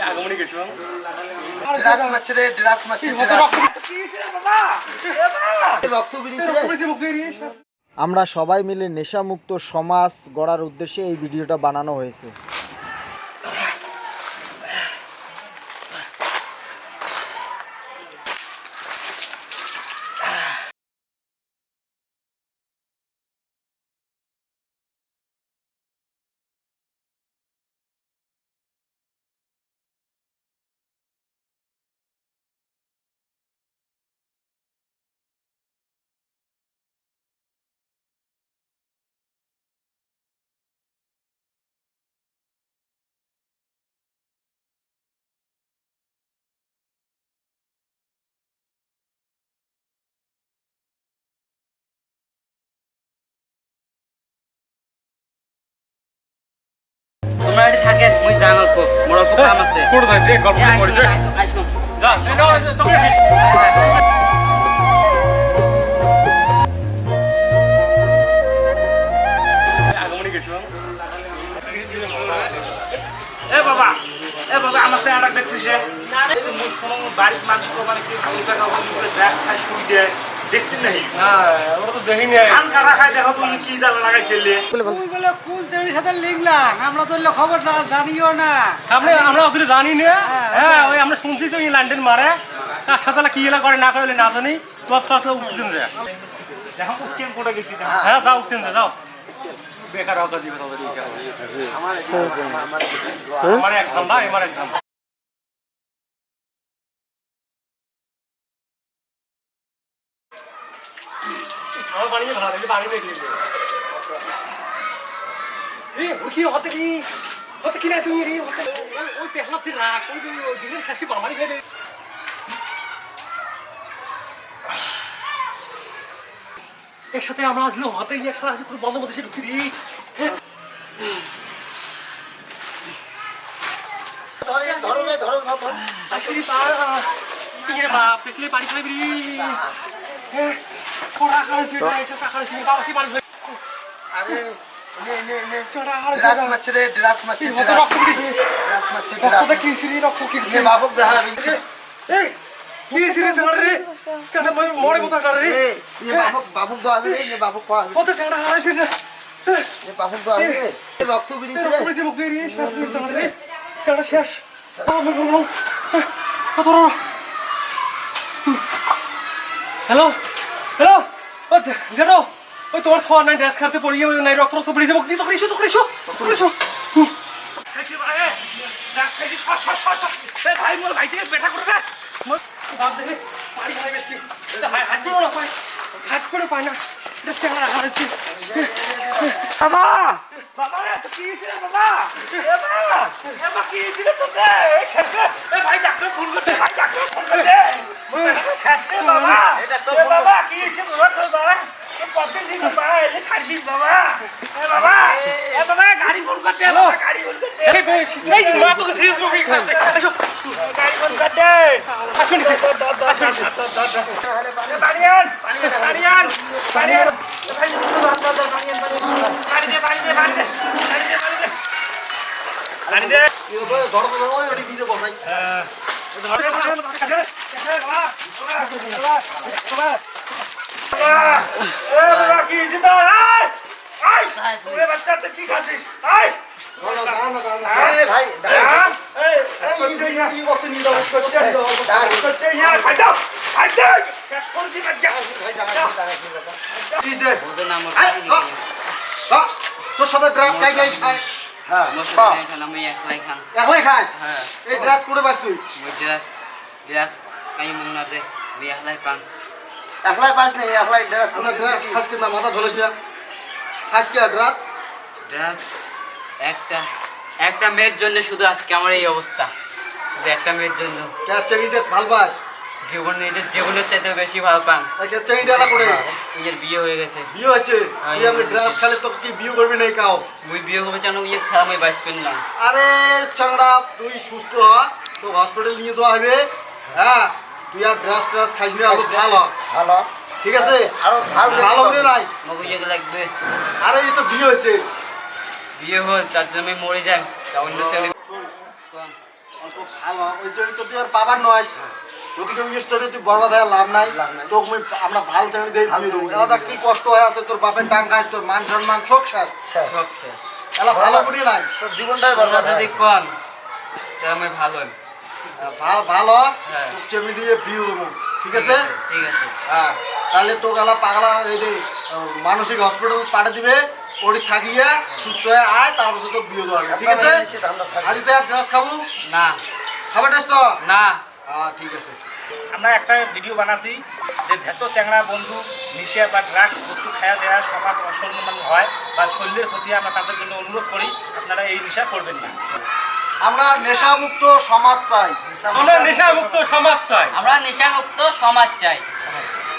আগমনী গেছিলাম ড্রাগস মারছে রে, ড্রাগস মারছে, রক্ত বেরিয়েছে। আমরা সবাই মিলে নেশামুক্ত সমাজ গড়ার উদ্দেশ্যে এই ভিডিওটা বানানো হয়েছে। তোমরা এটি থাকে মই যাম অল্প মোর অল্প কাম আছে কোন যাই দেখ গল্প করি দে যা চকলে আগমনী গেছিলাম এ বাবা আমার সাথে দেখছিস মুই কোনো বাড়ির মানুষ বানাইছি খালি টাকা করে ব্যাগ খাই শুই দে দেখছিস নাই হ্যাঁ ওরা তো দেখি নাই খান খারা খাই দেখো তুমি কি জ্বালা লাগাইছিলে বলে কোন চেরির সাথে লিখলাম আমরা তো খবর জানিও না। আমরা ওদের জানি না হ্যাঁ ওই আমরা শুনছি যে ওই লন্ডন মারে তার সাথে কি এলা করে না করে না জানি তোর কাছে উঠতেন যায় দেখো উঠতেন কোটা গেছি হ্যাঁ যাও উঠতেন যাও বেকার হওয়া দিবে তোদের আমার এক ধান্দা আমার এক ধান্দা আমার বানিয়ে ভালো লাগে বানিয়ে দেখি এই উঠি হতে কি না শুনি রে ওই পেহলা ছিল না ওই দিনের শেষে বামারি খাইবে এর সাথে আমরা আসলে হতে গিয়ে খেলা আছে পুরো বন্ধ মধ্যে সে ঢুকছি রে ধরো আসলে কি রে বাপ দেখলে বাড়ি খাইবি রে ছোড়া খাইছে এটা টাকা খাইছে বাবা কি বাড়ি আরে ড্রাগস মারছে রে, ড্রাগস মারছে, রক্ত দিছে ড্রাগস মারছে, রক্তটা কি সিরি রক্ত কি নে বাবুক দেখাবি এই কি সিরি সাড়ে রে সেটা মরে কথা রে নে বাবুক দেখাবি নে বাবুক কয় কত সেটা হারাইছে রে নে বাবুক দেখাবি রক্ত বেরিয়েছে রে, পুলিশে মুখ দিয়ে রে সেটা শেষ কত হ্যালো হ্যালো ও জেরো ওই তোমার ছোঁয়া নাই ড্রেস খাতে পড়িয়ে ওই নাই রক্ত বেরিয়ে যাবো কি চকড়ে এসো ভাই মোর ভাই থেকে বেটা করে হাত করে পায় না এটা চেহারা হারাইছি বাবা বাবা কি বাবা বাবা কি ছিল তোকে ভাই ডাক্তার ফোন করতে বাবা বাবা কি ছিল বাবা প্রতিদিন বাবা এলে ছাড়বি বাবা বাবা বাবা গাড়ি ফোন করতে গাড়ি ফোন করতে এই মা তোকে সিরিয়াস রোগী খাচ্ছে গাড়ি ফোন করতে আসুন বাড়িয়ান বাচ্চা তো কি খাচ্ছিস ভাই তোর সাথে ড্রাগস খাই খায় হ্যাঁ আমি একলাই খান একলাই খাস এই ড্রাগস করে বাস তুই ড্রাগস কাই মুন্না দে আমি একলাই পান একলাই পাস নেই একলাই ড্রাগস কোন ড্রাগস খাস কিনা মাথা ঢোলিস না খাস কি ড্রাগস একটা মেয়ের জন্য শুধু আজকে আমার এই অবস্থা শুধু একটা মেয়ের জন্য কে চেঙ্গিটা ভাল পাস জীবনের চাইতে বেশি ভালো পান কে চেঙ্গিটা করে নিজের বিয়ে হয়ে গেছে বিয়ে হয়েছে তুই আমি ড্রাগস খালে তো কি বিয়ে করবি নাই কাও মুই বিয়ে করবে জানো ইয়ে ছাড়া মই বাইস পেলাম আরে চাংড়া তুই সুস্থ হ তো হসপিটাল নিয়ে যাওয়া হবে হ্যাঁ তুই আর ড্রাগস খাইস না আরো ভালো ঠিক আছে আরো ভালো হবে নাই মগু ইয়ে লাগবে আরে এই তো বিয়ে হয়েছে বিয়ে হল তার জন্য মরে যাই তা অন্য অল্প ভালো ওই জন্য তো তুই আর পাবার নয় যদি কেউ স্টোরি তুই বরবাদ হয়ে লাভ নাই তো আমরা ভাল চ্যানেল দিয়ে দিয়ে দেবো এলাদা কি কষ্ট হয়ে আছে তোর বাপের টাং খাস তোর মান সম্মান শোক স্যার সব শেষ এলা ভালো করি নাই তোর জীবনটাই তোমরা বরবাদ যদি কন তাহলে আমি ভালো ভালো হ্যাঁ। তোর চেমনি দিয়ে বিয়ে দেবো ঠিক আছে ঠিক আছে হ্যাঁ তাহলে তো গেলা পাগলা এই যে মানসিক হসপিটাল পাঠিয়ে দিবে ওটি থাকিয়ে সুস্থ হয়ে আয় তারপর তো বিয়ে দেওয়া হবে ঠিক আছে আজ তো আর ড্রেস খাবো না খাবার ড্রেস তো না ঠিক আছে আমরা একটা ভিডিও বানাছি যে যত চ্যাংড়া বন্ধু নিশা বা ড্রাগস বস্তু খাওয়া দেওয়া সমাজ অসম্মান হয় বা শরীরের ক্ষতি আমরা তাদের জন্য অনুরোধ করি আপনারা এই নেশা করবেন না। আমরা নেশামুক্ত সমাজ চাই আমরা নেশামুক্ত সমাজ চাই। আমরা নেশামুক্ত সমাজ চাই।